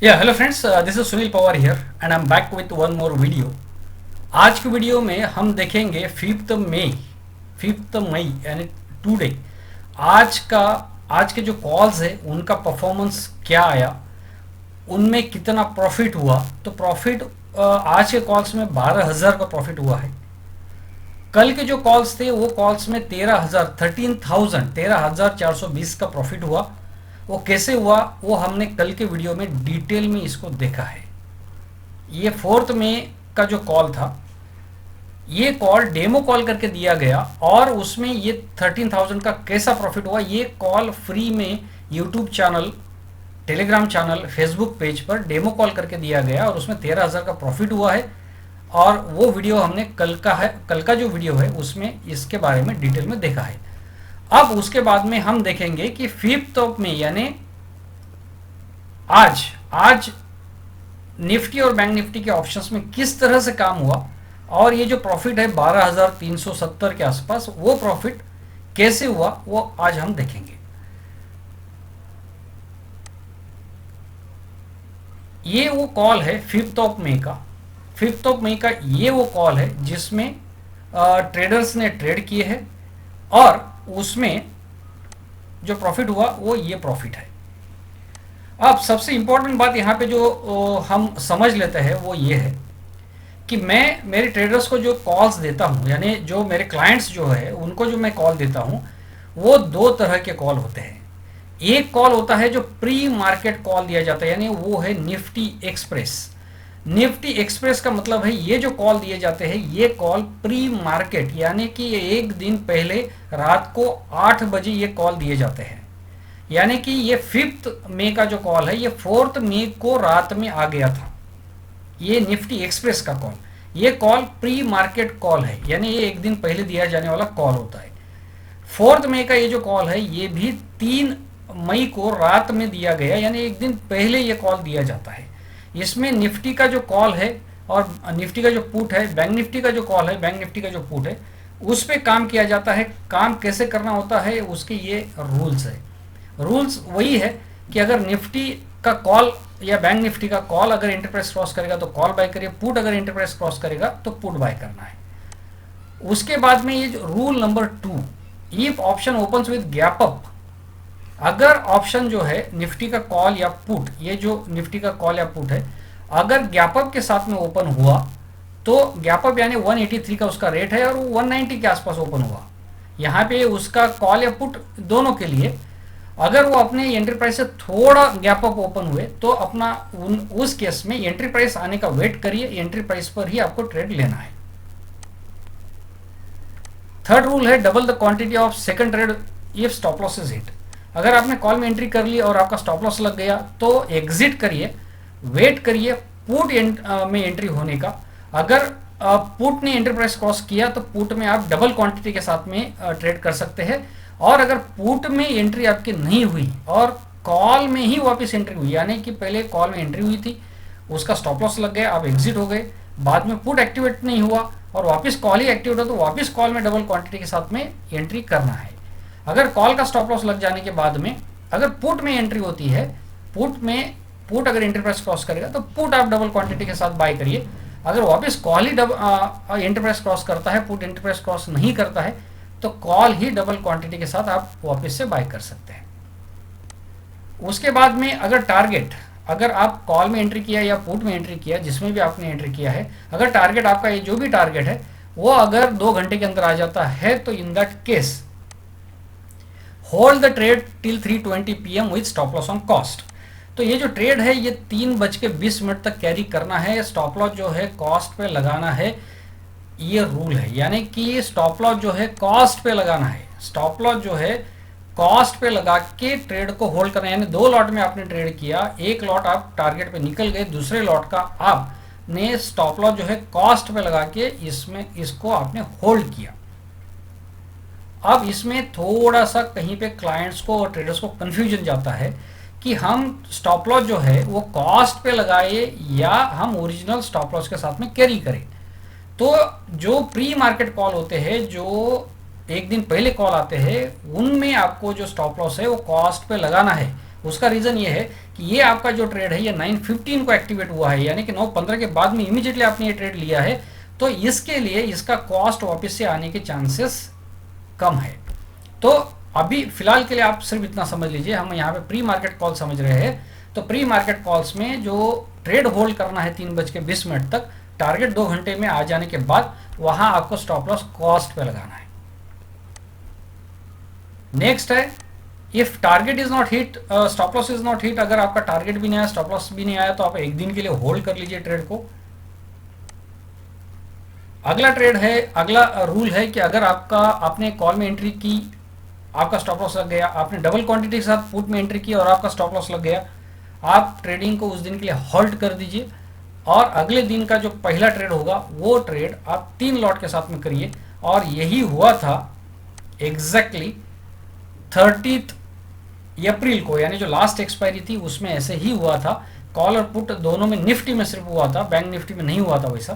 या hello friends, this is Sunil Pawar here and I am back with one more video. आज की video में हम देखेंगे 5th मई यानी टुडे। आज के जो कॉल्स है उनका परफॉर्मेंस क्या आया, उनमें कितना प्रॉफिट हुआ। तो प्रॉफिट आज के कॉल्स में 12,000 का प्रॉफिट हुआ है। कल के जो कॉल्स थे वो कॉल्स में 13,420 का प्रॉफिट हुआ। वो कैसे हुआ वो हमने कल के वीडियो में डिटेल में इसको देखा है। ये 4 मई का जो कॉल था, ये कॉल डेमो कॉल करके दिया गया और उसमें ये 13,000 का कैसा प्रॉफिट हुआ। ये कॉल फ्री में YouTube channel, Telegram channel, Facebook page पर डेमो कॉल करके दिया गया और उसमें 13,000 का प्रॉफिट हुआ है। और वो वीडियो हमने कल का जो वीडियो है उसमें इसके बारे में डिटेल में देखा है। अब उसके बाद में हम देखेंगे कि 5 मई यानी आज निफ्टी और बैंक निफ्टी के ऑप्शंस में किस तरह से काम हुआ और ये जो प्रॉफिट है 12,370 के आसपास, वो प्रॉफिट कैसे हुआ वो आज हम देखेंगे। ये वो कॉल है 5 मई का। 5 मई का ये वो कॉल है जिसमें ट्रेडर्स ने ट्रेड किए हैं और उसमें जो प्रॉफिट हुआ वो ये प्रॉफिट है। अब सबसे इंपॉर्टेंट बात यहाँ पे जो हम समझ लेते हैं वो ये है कि मैं मेरे ट्रेडर्स को जो कॉल्स देता हूँ, यानी जो मेरे क्लाइंट्स जो है उनको जो मैं कॉल देता हूँ, वो दो तरह के कॉल होते हैं। एक कॉल होता है जो प्री मार्केट कॉल दिया जाता है, यानी वो है निफ्टी एक्सप्रेस। निफ्टी एक्सप्रेस का मतलब है ये जो कॉल दिए जाते हैं ये कॉल प्री मार्केट, यानी कि एक दिन पहले रात को 8 बजे ये कॉल दिए जाते हैं। यानी कि ये 5 मई का जो कॉल है ये 4 मई को रात में आ गया था। ये निफ्टी एक्सप्रेस का कॉल, ये कॉल प्री मार्केट कॉल है, यानी ये एक दिन पहले दिया जाने वाला कॉल होता है। 4 मई का ये जो कॉल है ये भी 3 मई को रात में दिया गया, यानी एक दिन पहले ये कॉल दिया जाता है। इसमें निफ्टी का जो कॉल है और निफ्टी का जो पुट है, बैंक निफ्टी का जो कॉल है, बैंक निफ्टी का जो पुट है, उस पर काम किया जाता है। काम कैसे करना होता है उसके ये रूल्स है। रूल्स वही है कि अगर निफ्टी का कॉल या बैंक निफ्टी का कॉल अगर इंटरप्राइस क्रॉस करेगा तो कॉल बाय करिए, पुट अगर इंटरप्राइस क्रॉस करेगा तो पुट बाय करना है। उसके बाद में ये rule number 2, if option opens with gap up, अगर ऑप्शन जो है निफ्टी का कॉल या पुट, ये जो निफ्टी का कॉल या पुट है, अगर गैप अप के साथ में ओपन हुआ तो गैप अप यानी 183 का उसका रेट है और वो 190 के आसपास ओपन हुआ, यहाँ पे उसका कॉल या पुट दोनों के लिए, अगर वो अपने एंट्री प्राइस से थोड़ा गैप अप ओपन हुए तो अपना उस केस में एंट्री प्राइस आने का वेट करिए, एंट्री प्राइस पर ही आपको ट्रेड लेना है। थर्ड रूल है double the quantity of second trade if stop loss is hit. अगर आपने कॉल में एंट्री कर ली और आपका स्टॉप लॉस लग गया तो एग्जिट करिए, वेट करिए पुट में एंट्री होने का। अगर पुट ने एंट्री प्राइस क्रॉस किया तो पुट में आप डबल क्वांटिटी के साथ में ट्रेड कर सकते हैं। और अगर पुट में एंट्री आपकी नहीं हुई और कॉल में ही वापस एंट्री हुई, यानी कि पहले कॉल में एंट्री हुई थी, उसका स्टॉप लॉस लग गया, आप एग्जिट हो गए, बाद में पुट एक्टिवेट नहीं हुआ और वापस कॉल ही एक्टिवेट हो, तो वापस कॉल में डबल क्वांटिटी के साथ में एंट्री करना है। अगर कॉल का स्टॉप लॉस लग जाने के बाद में अगर पुट में एंट्री होती है, पुट अगर एंट्री प्राइस क्रॉस करेगा तो पुट आप डबल क्वांटिटी के साथ बाय करिए। अगर वापस कॉल ही एंट्री प्राइस क्रॉस करता है, पुट एंट्री प्राइस क्रॉस नहीं करता है, तो कॉल ही डबल क्वांटिटी के साथ आप वापस से बाय कर सकते हैं। उसके बाद में अगर टारगेट, अगर आप कॉल में एंट्री किया या पुट में एंट्री किया, जिसमें भी आपने एंट्री किया है, अगर टारगेट आपका ये जो भी टारगेट है वो अगर 2 घंटे के अंदर आ जाता है तो in that case hold the trade till 3:20 PM with stop loss on cost. तो ये जो ट्रेड है ये 3:20 तक कैरी करना है, स्टॉप लॉस जो है कॉस्ट पे लगाना है, ये रूल है। यानी कि स्टॉप लॉस जो है कॉस्ट पे लगाना है, स्टॉप लॉस जो है कॉस्ट पे लगा के ट्रेड को होल्ड करना है। यानी 2 लॉट में आपने ट्रेड किया, एक लॉट आप टारगेट पे निकल गए, दूसरे लॉट का आपने स्टॉप लॉस जो है कॉस्ट पे लगा के इसको आपने होल्ड किया। अब इसमें थोड़ा सा कहीं पे क्लाइंट्स को और ट्रेडर्स को कंफ्यूजन जाता है कि हम स्टॉप लॉस जो है वो कॉस्ट पे लगाए या हम ओरिजिनल स्टॉप लॉस के साथ में कैरी करें। तो जो प्री मार्केट कॉल होते हैं, जो एक दिन पहले कॉल आते हैं, उनमें आपको जो स्टॉप लॉस है वो कॉस्ट पे लगाना है उसका रीज़न ये है कि ये आपका जो ट्रेड है ये 9:15 को एक्टिवेट हुआ है, यानी कि 9:15 के बाद में इमीडिएटली आपने ये ट्रेड लिया है, तो इसके लिए इसका कॉस्ट वापस से आने के चांसेस कम है। तो अभी फिलहाल के लिए आप सिर्फ इतना समझ लीजिए, हम यहाँ पे प्री मार्केट कॉल समझ रहे हैं, तो प्री मार्केट कॉल्स में जो ट्रेड होल्ड करना है 3:20 तक, टारगेट 2 घंटे में आ जाने के बाद वहां आपको स्टॉप लॉस कॉस्ट पे लगाना है। नेक्स्ट है, if target is not hit, stop loss is not hit, अगर आपका टारगेट भी नहीं आया, स्टॉप लॉस भी नहीं आया, तो आप एक दिन के लिए होल्ड कर लीजिए ट्रेड को। अगला ट्रेड है, अगला रूल है कि अगर आपने कॉल में एंट्री की, आपका स्टॉप लॉस लग गया, आपने डबल क्वांटिटी के साथ पुट में एंट्री की और आपका स्टॉप लॉस लग गया, आप ट्रेडिंग को उस दिन के लिए हॉल्ट कर दीजिए और अगले दिन का जो पहला ट्रेड होगा वो ट्रेड आप 3 लॉट के साथ में करिए। और यही हुआ था एग्जैक्टली 30 अप्रैल को, यानी जो लास्ट एक्सपायरी थी उसमें ऐसे ही हुआ था। कॉल और पुट दोनों में, निफ्टी में सिर्फ हुआ था, बैंक निफ्टी में नहीं हुआ था वैसा।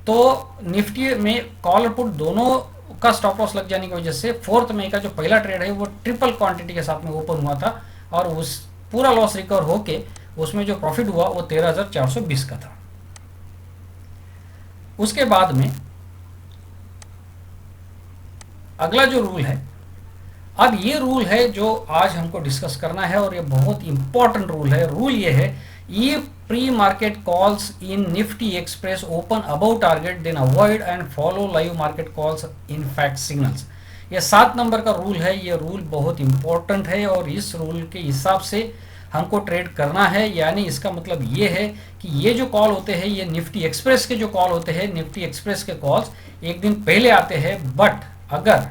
तो निफ्टी में कॉल और पुट दोनों का स्टॉप लॉस लग जाने की वजह से 4 मई का जो पहला ट्रेड है वो ट्रिपल क्वांटिटी के साथ में ओपन हुआ था और उस पूरा लॉस रिकवर होके उसमें जो प्रॉफिट हुआ वो 13,420 का था। उसके बाद में अगला जो रूल है, अब ये रूल है जो आज हमको डिस्कस करना है और ये बहुत इंपॉर्टेंट रूल है। रूल ये है, ये pre market calls in Nifty express open about target then avoid and follow live market calls in fact signals. ये 7 नंबर का रूल है। ये रूल बहुत इंपॉर्टेंट है और इस रूल के हिसाब से हमको ट्रेड करना है। यानी इसका मतलब ये है कि ये जो कॉल होते हैं, ये निफ्टी एक्सप्रेस के जो कॉल होते हैं, निफ्टी एक्सप्रेस के कॉल्स एक दिन पहले आते हैं। बट अगर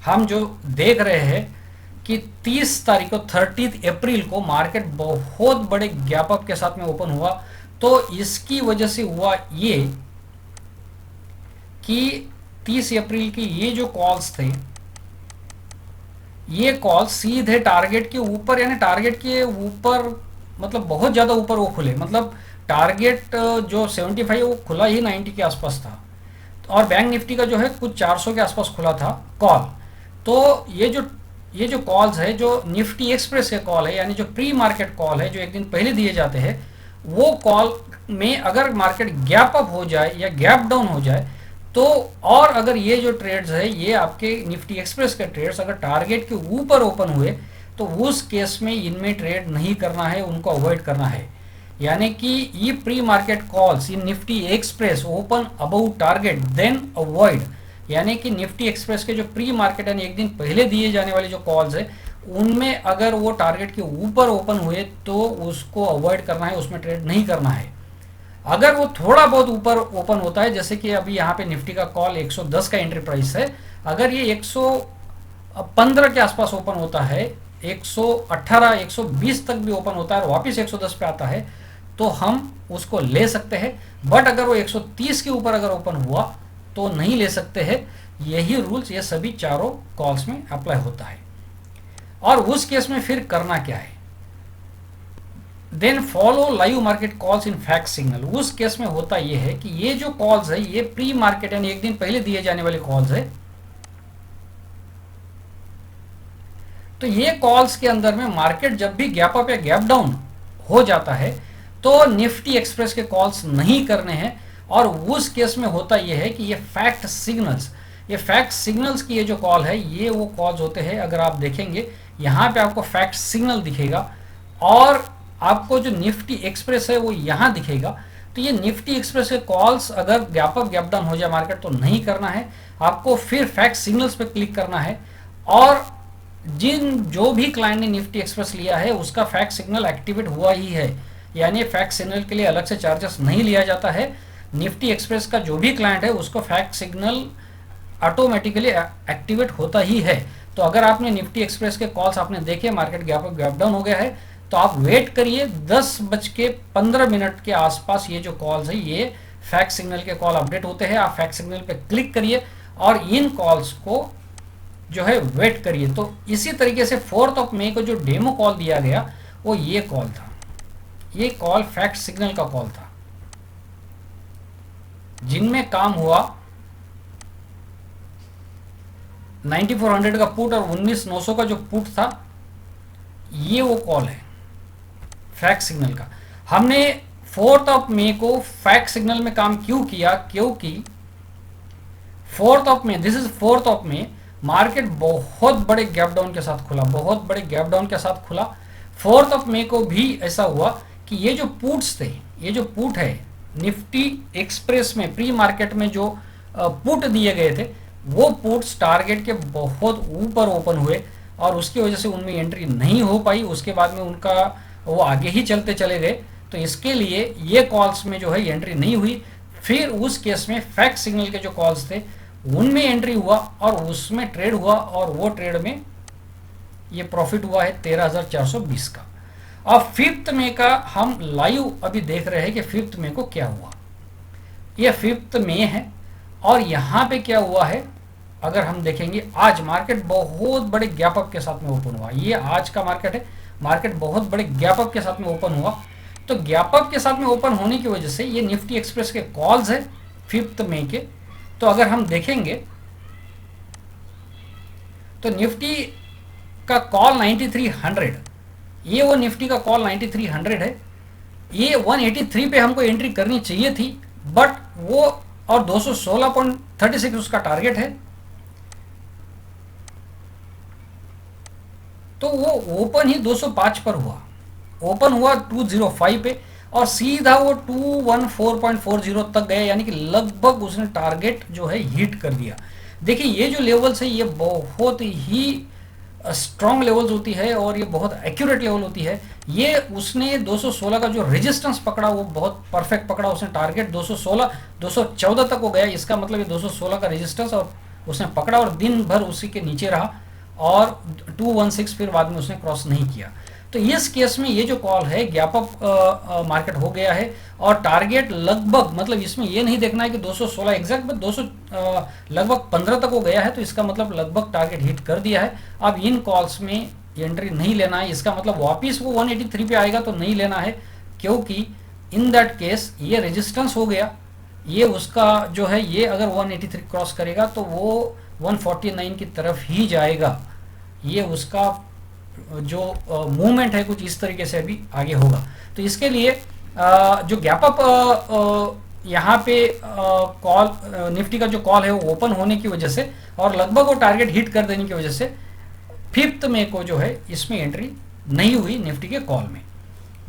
हम जो देख रहे हैं कि 30 तारीख को 30 अप्रैल को मार्केट बहुत बड़े गैप अप के साथ में ओपन हुआ, तो इसकी वजह से हुआ ये कि 30 अप्रैल की ये जो कॉल्स थे, ये कॉल सीधे टारगेट के ऊपर, यानी टारगेट के ऊपर मतलब बहुत ज़्यादा ऊपर वो खुले, मतलब टारगेट जो 75 वो खुला ही 90 के आसपास था और बैंक निफ्टी का जो है कुछ 400 के आसपास खुला था कॉल। तो ये जो कॉल्स है, जो निफ्टी एक्सप्रेस के कॉल है, यानी जो प्री मार्केट कॉल है जो एक दिन पहले दिए जाते हैं, वो कॉल में अगर मार्केट गैप अप हो जाए या गैप डाउन हो जाए तो, और अगर ये जो ट्रेड्स है ये आपके निफ्टी एक्सप्रेस के ट्रेड्स अगर टारगेट के ऊपर ओपन हुए तो उस केस में इनमें ट्रेड नहीं करना है, उनको अवॉइड करना है। यानी कि ये pre market calls in Nifty express open about target then avoid, यानी कि निफ्टी एक्सप्रेस के जो प्री मार्केट यानी एक दिन पहले दिए जाने वाले जो कॉल्स है उनमें अगर वो टारगेट के ऊपर ओपन हुए तो उसको अवॉइड करना है, उसमें ट्रेड नहीं करना है। अगर वो थोड़ा बहुत ऊपर ओपन होता है, जैसे कि अभी यहाँ पे निफ्टी का कॉल 110 का एंट्री प्राइस है, अगर ये 115 के आसपास ओपन होता है, 118 120 तक भी ओपन होता है और वापस 110 पे आता है तो हम उसको ले सकते हैं। बट अगर वो 130 के ऊपर अगर ओपन हुआ तो नहीं ले सकते हैं। यही रूल्स ये सभी चारों कॉल्स में अप्लाई होता है। और उस केस में फिर करना क्या है, then follow live market calls in fact signal. उस केस में होता यह है कि ये जो कॉल्स है ये प्री मार्केट यानी एक दिन पहले दिए जाने वाले कॉल्स है, तो ये कॉल्स के अंदर में मार्केट जब भी गैप अप या गैप डाउन हो जाता है तो निफ्टी एक्सप्रेस के कॉल्स नहीं करने हैं। और उस केस में होता यह है कि ये फैक्ट सिग्नल्स, ये फैक्ट सिग्नल्स की ये जो कॉल है ये वो कॉल्स होते हैं। अगर आप देखेंगे यहाँ पे आपको फैक्ट सिग्नल दिखेगा और आपको जो निफ्टी एक्सप्रेस है वो यहाँ दिखेगा। तो ये निफ्टी एक्सप्रेस के कॉल्स अगर गैप अप गैप डाउन हो जाए मार्केट तो नहीं करना है, आपको फिर फैक्ट सिग्नल्स पे क्लिक करना है। और जो भी क्लाइंट ने निफ्टी एक्सप्रेस लिया है उसका फैक्ट सिग्नल एक्टिवेट हुआ ही है, यानी फैक्ट सिग्नल के लिए अलग से चार्जेस नहीं लिया जाता है। निफ्टी एक्सप्रेस का जो भी क्लाइंट है उसको फैक्ट सिग्नल ऑटोमेटिकली एक्टिवेट होता ही है। तो अगर आपने निफ्टी एक्सप्रेस के कॉल्स आपने देखे, market gap up gap down हो गया है, तो आप वेट करिए 10:15 के आसपास ये जो कॉल्स है ये फैक्ट सिग्नल के कॉल अपडेट होते हैं। आप फैक्ट सिग्नल पे क्लिक करिए और इन कॉल्स को जो है वेट करिए। तो इसी तरीके से 4 मई को जो डेमो कॉल दिया गया वो ये कॉल था, ये कॉल फैक्ट सिग्नल का कॉल था, जिनमें काम हुआ 9400 का पुट और 19900 का जो पुट था, ये वो कॉल है। फैक्ट सिग्नल का। हमने 4 मई को फैक्ट सिग्नल में काम क्यों किया, क्योंकि 4 मई, दिस इज 4 मई, मार्केट बहुत बड़े गैप डाउन के साथ खुला, बहुत बड़े गैप डाउन के साथ खुला। 4 मई को भी ऐसा हुआ कि ये जो पुट्स थे, ये जो पुट है निफ्टी एक्सप्रेस में प्री मार्केट में जो पुट दिए गए थे, वो पुट्स टारगेट के बहुत ऊपर ओपन हुए और उसकी वजह से उनमें एंट्री नहीं हो पाई। उसके बाद में उनका वो आगे ही चलते चले गए, तो इसके लिए ये कॉल्स में जो है एंट्री नहीं हुई। फिर उस केस में फैक्ट सिग्नल के जो कॉल्स थे उनमें एंट्री हुआ और उसमें ट्रेड हुआ और वो ट्रेड में ये प्रॉफिट हुआ है 13,420 का। अब 5 मई का हम लाइव अभी देख रहे हैं कि 5 मई को क्या हुआ। ये 5 मई है और यहाँ पे क्या हुआ है, अगर हम देखेंगे आज मार्केट बहुत बड़े गैप अप के साथ में ओपन हुआ। ये आज का मार्केट है, मार्केट बहुत बड़े गैप अप के साथ में ओपन हुआ। तो गैप अप के साथ में ओपन होने की वजह से ये निफ्टी एक्सप्रेस के कॉल्स है 5 मई के। तो अगर हम देखेंगे तो निफ्टी का कॉल 9300, ये वो निफ्टी का कॉल 9300 है। ये 183 पे हमको एंट्री करनी चाहिए थी, बट वो और 216.36 उसका टारगेट है। तो वो ओपन ही 205 पर हुआ, ओपन हुआ 205 पे और सीधा वो 214.40 तक गया, यानी कि लगभग उसने टारगेट जो है हिट कर दिया। देखिए ये जो लेवल्स है ये बहुत ही स्ट्रॉन्ग लेवल्स होती है और ये बहुत एक्यूरेट लेवल होती है। ये उसने 216 का जो रेजिस्टेंस पकड़ा वो बहुत परफेक्ट पकड़ा उसने। टारगेट 216 214 तक हो गया, इसका मतलब ये 216 का रेजिस्टेंस और उसने पकड़ा और दिन भर उसी के नीचे रहा और 216 फिर बाद में उसने क्रॉस नहीं किया। तो इस केस में ये जो कॉल है गैप अप मार्केट हो गया है और टारगेट लगभग, मतलब इसमें ये नहीं देखना है कि 216 एग्जैक्ट, बट 200 लगभग 15 तक हो गया है, तो इसका मतलब लगभग टारगेट हिट कर दिया है। अब इन कॉल्स में एंट्री नहीं लेना है, इसका मतलब वापिस वो 183 पे आएगा तो नहीं लेना है, क्योंकि इन दैट केस ये रेजिस्टेंस हो गया, ये उसका जो है ये अगर 183 क्रॉस करेगा तो वो 149 की तरफ ही जाएगा। ये उसका जो मूवमेंट है कुछ इस तरीके से अभी आगे होगा। तो इसके लिए जो गैप अप यहाँ पे कॉल निफ्टी का जो कॉल है वो ओपन होने की वजह से और लगभग वो टारगेट हिट कर देने की वजह से 5 मई को जो है इसमें एंट्री नहीं हुई निफ्टी के कॉल में।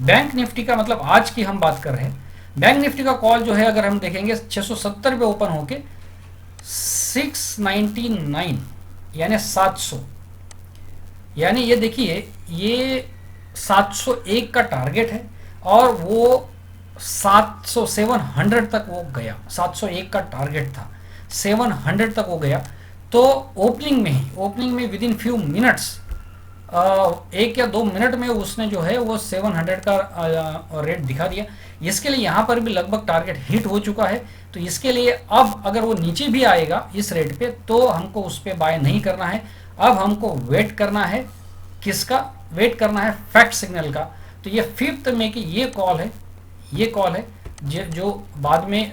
बैंक निफ्टी का मतलब आज की हम बात कर रहे हैं, बैंक निफ्टी का कॉल जो है अगर हम देखेंगे 670 पे ओपन होके 699 यानी 700, यानी ये देखिए ये 701 का टारगेट है और वो 700 तक वो गया। 701 का टारगेट था, 700 तक वो गया। तो ओपनिंग में विद इन फ्यू मिनट्स, 1 या 2 मिनट में उसने जो है वो 700 का रेट दिखा दिया। इसके लिए यहाँ पर भी लगभग टारगेट हिट हो चुका है। तो इसके लिए अब अगर वो नीचे भी आएगा इस रेट पे तो हमको उस पर बाय नहीं करना है, अब हमको वेट करना है। किसका वेट करना है? फैक्ट सिग्नल का। तो ये 5 मई की ये कॉल है, ये कॉल है जो बाद में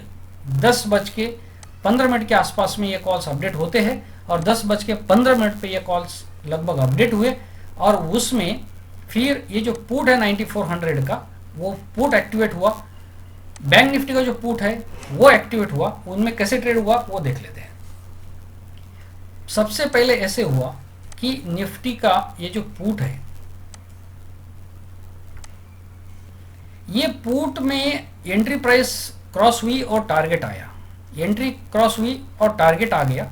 10:15 के आसपास में ये कॉल्स अपडेट होते हैं और 10:15 पे ये कॉल्स लगभग अपडेट हुए और उसमें फिर ये जो पुट है 9400 का वो पुट एक्टिवेट हुआ। बैंक निफ्टी का जो पुट है वो एक्टिवेट हुआ। उनमें कैसे ट्रेड हुआ वो देख लेते हैं। सबसे पहले ऐसे हुआ कि निफ्टी का ये जो पुट है, ये पुट में एंट्री प्राइस क्रॉस हुई और टारगेट आया। एंट्री क्रॉस हुई और टारगेट आ गया,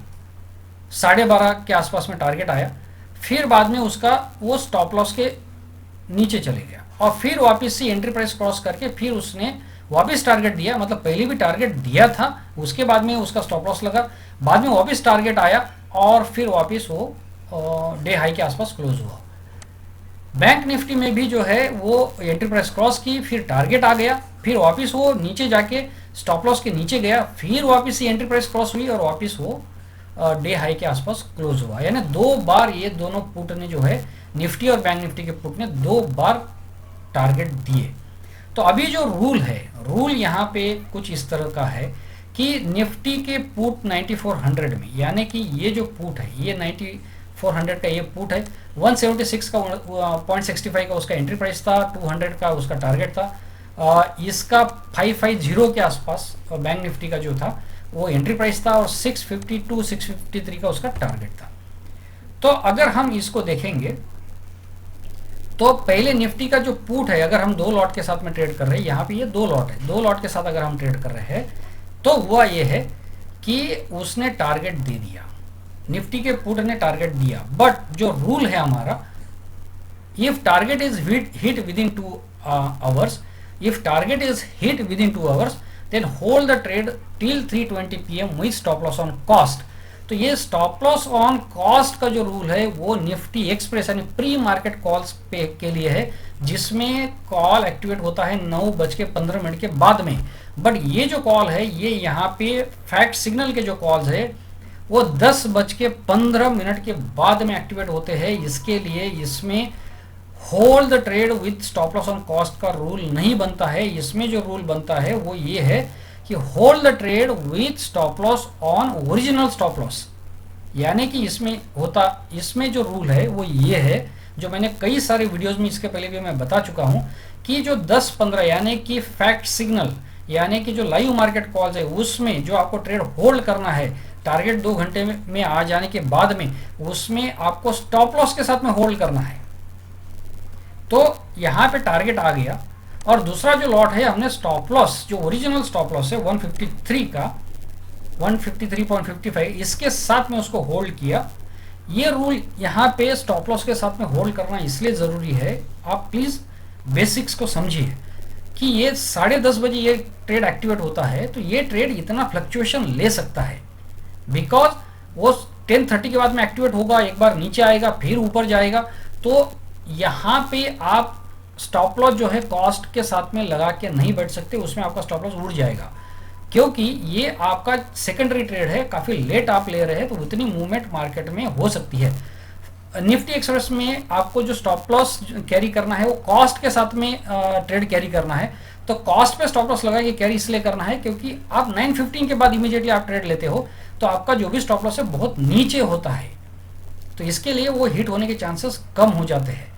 12:30 के आसपास में टारगेट आया। फिर बाद में उसका वो स्टॉप लॉस के नीचे चले गया और फिर वापस से एंट्री प्राइस क्रॉस करके फिर उसने वापस टारगेट दिया। मतलब पहले भी टारगेट दिया था, उसके बाद में उसका स्टॉप लॉस लगा, बाद में वापस टारगेट आया और फिर वापस वो डे हाई के आसपास क्लोज हुआ। बैंक निफ्टी में भी जो है वो एंट्री प्राइस क्रॉस की, फिर टारगेट आ गया, फिर वापस वो नीचे जाके स्टॉप लॉस के नीचे गया, फिर वापस से एंट्री प्राइस क्रॉस हुई और वापस वो डे हाई के आसपास क्लोज हुआ। यानी 2 बार ये दोनों पुट ने जो है निफ्टी और बैंक निफ्टी के पुट ने 2 बार टारगेट दिए। तो अभी जो रूल है, रूल यहाँ पे कुछ इस तरह का है कि निफ्टी के पुट 9400 में, यानी कि ये जो पुट है ये 400 का ये पुट है, 176 का 0.65 का उसका एंट्री प्राइस था, 200 का उसका टारगेट था। इसका 550 के आसपास बैंक निफ्टी का जो था वो एंट्री प्राइस था, और 652 653 का उसका टारगेट था। तो अगर हम इसको देखेंगे तो पहले निफ्टी का जो पुट है, अगर हम 2 लॉट के साथ में ट्रेड कर रहे हैं, यहाँ पे ये 2 लॉट है, 2 लॉट के साथ अगर हम ट्रेड कर रहे हैं तो हुआ ये है कि उसने टारगेट दे दिया, निफ्टी के पुट ने टारगेट दिया, बट जो रूल है हमारा, if target is hit within 2 hours, if target is hit within 2 hours, then hold the trade till 3:20 PM with stop loss on cost. तो ये stop loss on cost का जो rule है वो Nifty express यानी pre market calls पे के लिए है, जिसमें कॉल एक्टिवेट होता है 9:15 के बाद में। बट ये जो कॉल है, ये यहाँ पे फैक्ट सिग्नल के जो कॉल्स है वो 10:15 के बाद में एक्टिवेट होते हैं। इसके लिए इसमें hold the trade with stop loss on cost का रूल नहीं बनता है। इसमें जो रूल बनता है वो ये है कि hold the trade with stop loss on original stop loss, यानी कि इसमें जो रूल है वो ये है, जो मैंने कई सारे वीडियोस में इसके पहले भी मैं बता चुका हूं, कि जो 10-15 यानी कि फैक्ट सिग्नल यानी कि जो लाइव मार्केट कॉल्स है उसमें जो आपको ट्रेड होल्ड करना है टारगेट 2 घंटे में आ जाने के बाद में, उसमें आपको स्टॉप लॉस के साथ में होल्ड करना है। तो यहाँ पे टारगेट आ गया, और दूसरा जो लॉट है हमने स्टॉप लॉस, जो ओरिजिनल स्टॉप लॉस है 153 का 153.55, इसके साथ में उसको होल्ड किया। ये रूल यहाँ पे स्टॉप लॉस के साथ में होल्ड करना इसलिए ज़रूरी है, आप प्लीज़ बेसिक्स को समझिए कि ये 10:30 बजे ये ट्रेड एक्टिवेट होता है, तो ये ट्रेड इतना फ्लक्चुएशन ले सकता है, बिकॉज वो 10:30 के बाद में एक्टिवेट होगा, एक बार नीचे आएगा फिर ऊपर जाएगा। तो यहाँ पे आप स्टॉप लॉस जो है कॉस्ट के साथ में लगा के नहीं बैठ सकते, उसमें आपका स्टॉप लॉस उड़ जाएगा, क्योंकि ये आपका सेकेंडरी ट्रेड है, काफ़ी लेट आप ले रहे हैं, तो उतनी मूवमेंट मार्केट में हो सकती है। निफ्टी एक्सप्रेस में आपको जो स्टॉप लॉस कैरी करना है वो कॉस्ट के साथ में ट्रेड कैरी करना है। तो कॉस्ट पे स्टॉप लॉस लगा के कैरी इसलिए करना है क्योंकि आप 9:15 के बाद इमीडिएटली आप ट्रेड लेते हो, तो आपका जो भी स्टॉप लॉस है बहुत नीचे होता है, तो इसके लिए वो हिट होने के चांसेस कम हो जाते हैं।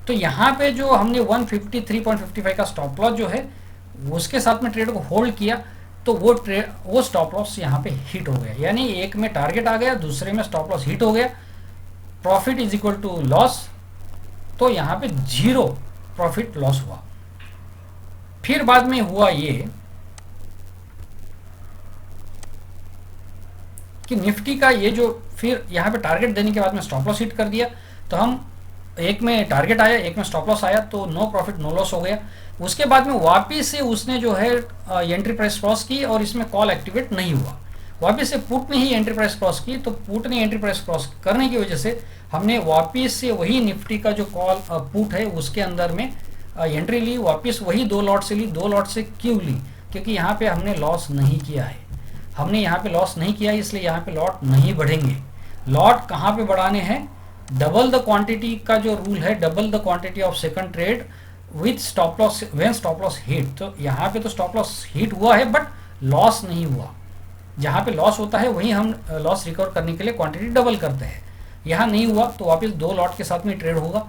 तो यहाँ पे जो हमने 153.55 का स्टॉप लॉस जो है उसके साथ में ट्रेड को होल्ड किया, तो वो स्टॉप लॉस यहाँ पे हिट हो गया, यानी एक में टारगेट आ गया, दूसरे में स्टॉप लॉस हिट हो गया, profit is equal to loss. तो यहाँ पे 0 प्रॉफिट लॉस हुआ। फिर बाद में हुआ ये कि निफ्टी का ये जो फिर यहाँ पे टारगेट देने के बाद में स्टॉप लॉस हिट कर दिया, तो हम एक में टारगेट आया, एक में स्टॉप लॉस आया, तो नो प्रॉफिट नो लॉस हो गया। उसके बाद में वापिस से उसने जो है एंट्री प्राइस क्रॉस की, और इसमें कॉल एक्टिवेट नहीं हुआ, वापिस से पुट ने ही एंट्री प्राइस क्रॉस की। तो पुट ने एंट्री प्राइस क्रॉस करने की वजह से हमने वापिस से वही निफ्टी का जो कॉल पुट है उसके अंदर में एंट्री ली, वापिस वही 2 लॉट से ली। 2 लॉट से क्यों ली? क्योंकि यहाँ पे हमने लॉस नहीं किया है, हमने यहाँ पे लॉस नहीं किया है, इसलिए यहाँ पे लॉट नहीं बढ़ेंगे। लॉट कहाँ पे बढ़ाने हैं? डबल द क्वांटिटी का जो रूल है, double the quantity of second trade with stop loss when stop loss hit. तो यहाँ पे तो स्टॉप लॉस हिट हुआ है बट लॉस नहीं हुआ। जहाँ पे लॉस होता है वहीं हम लॉस रिकवर करने के लिए क्वांटिटी डबल करते हैं। यहाँ नहीं हुआ तो वापस 2 लॉट के साथ में ट्रेड होगा।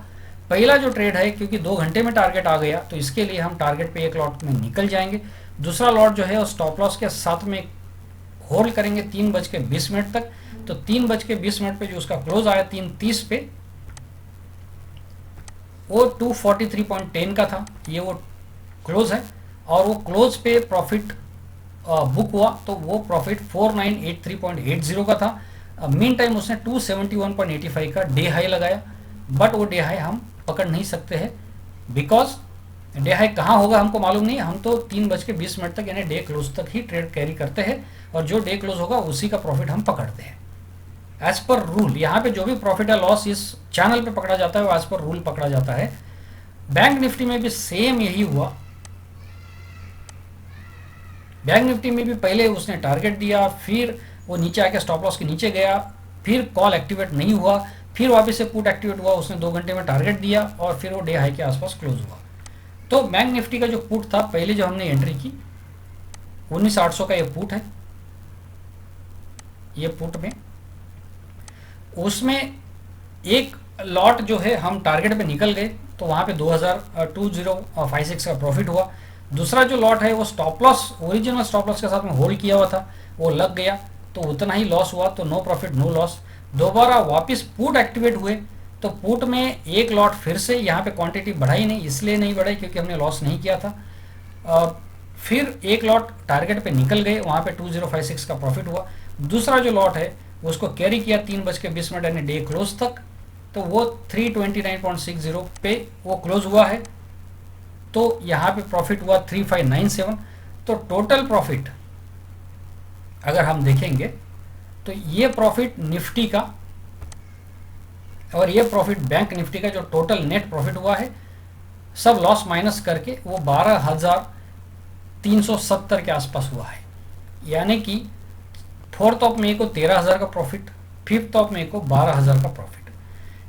पहला जो ट्रेड है, क्योंकि 2 घंटे में टारगेट आ गया, तो इसके लिए हम टारगेट पे 1 लॉट में निकल जाएंगे। दूसरा लॉट जो है वो स्टॉप लॉस के साथ में होल्ड करेंगे 3:20 तक। तो 3:20 पे जो उसका क्लोज आया 3:30 पे, वो 243.10 का था, ये वो क्लोज है, और वो क्लोज पे प्रॉफिट बुक हुआ, तो वो प्रॉफिट 4983.80 का था। मीन टाइम उसने 271.85 का डे हाई लगाया, बट वो डे हाई हम पकड़ नहीं सकते हैं, बिकॉज डे हाई कहाँ होगा हमको मालूम नहीं। हम तो 3:20 तक यानी डे क्लोज तक ही ट्रेड कैरी करते हैं, और जो डे क्लोज होगा उसी का प्रॉफिट हम पकड़ते हैं एज पर रूल। यहाँ पे जो भी प्रॉफिट या लॉस इस चैनल पे पकड़ा जाता है वो एज पर रूल पकड़ा जाता है। बैंक निफ्टी में भी सेम यही हुआ। बैंक निफ्टी में भी पहले उसने टारगेट दिया, फिर वो नीचे आके स्टॉप लॉस के नीचे गया, फिर कॉल एक्टिवेट नहीं हुआ, फिर वापस से पुट एक्टिवेट हुआ, उसने 2 घंटे में टारगेट दिया, और फिर वो डे हाई के आसपास क्लोज हुआ। तो बैंक निफ्टी का जो पुट था, पहले जो हमने एंट्री की 19,800 का ये पुट है, ये पुट में उसमें एक लॉट जो है हम टारगेट पे निकल गए तो वहाँ पे 2056 का प्रॉफिट हुआ। दूसरा जो लॉट है वो stop loss, original stop loss के साथ में होल्ड किया हुआ था, वो लग गया तो उतना ही लॉस हुआ, तो नो प्रॉफिट नो लॉस। दोबारा वापस पुट एक्टिवेट हुए तो पुट में एक लॉट फिर से यहाँ पे क्वांटिटी बढ़ाई नहीं, इसलिए नहीं बढ़ाई क्योंकि हमने लॉस नहीं किया था। फिर एक लॉट टारगेट पे निकल गए, वहाँ पे 2056 का प्रॉफिट हुआ। दूसरा जो लॉट है उसको कैरी किया 3:20 यानी डे क्लोज तक, तो वो 329.60 पे वो क्लोज हुआ है, तो यहाँ पे प्रॉफिट हुआ 3597। तो टोटल प्रॉफिट अगर हम देखेंगे तो ये प्रॉफिट निफ्टी का और ये प्रॉफिट बैंक निफ्टी का जो टोटल नेट प्रॉफिट हुआ है सब लॉस माइनस करके वो 12,370 के आसपास हुआ है। यानी कि 4th ऑफ मई को 13,000 का प्रॉफिट, 5th ऑफ मई को 12,000 का प्रॉफिट,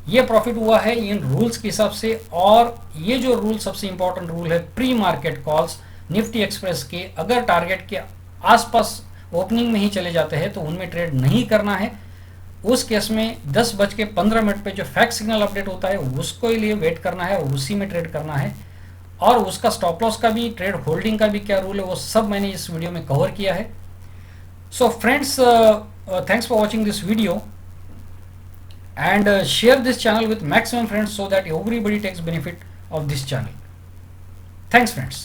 ये प्रॉफिट हुआ है इन रूल्स के हिसाब से। और ये जो रूल सबसे इंपॉर्टेंट रूल है pre market calls Nifty express के, अगर टारगेट के आसपास ओपनिंग में ही चले जाते हैं तो उनमें ट्रेड नहीं करना है। उस केस में 10:15 पे जो फैक्ट सिग्नल अपडेट होता है उसको लिए वेट करना है और उसी में ट्रेड करना है। और उसका स्टॉप लॉस का भी, ट्रेड होल्डिंग का भी क्या रूल है वो सब मैंने इस वीडियो में कवर किया है। So friends, thanks for watching this video and share this channel with maximum friends so that everybody takes benefit of this channel. Thanks friends.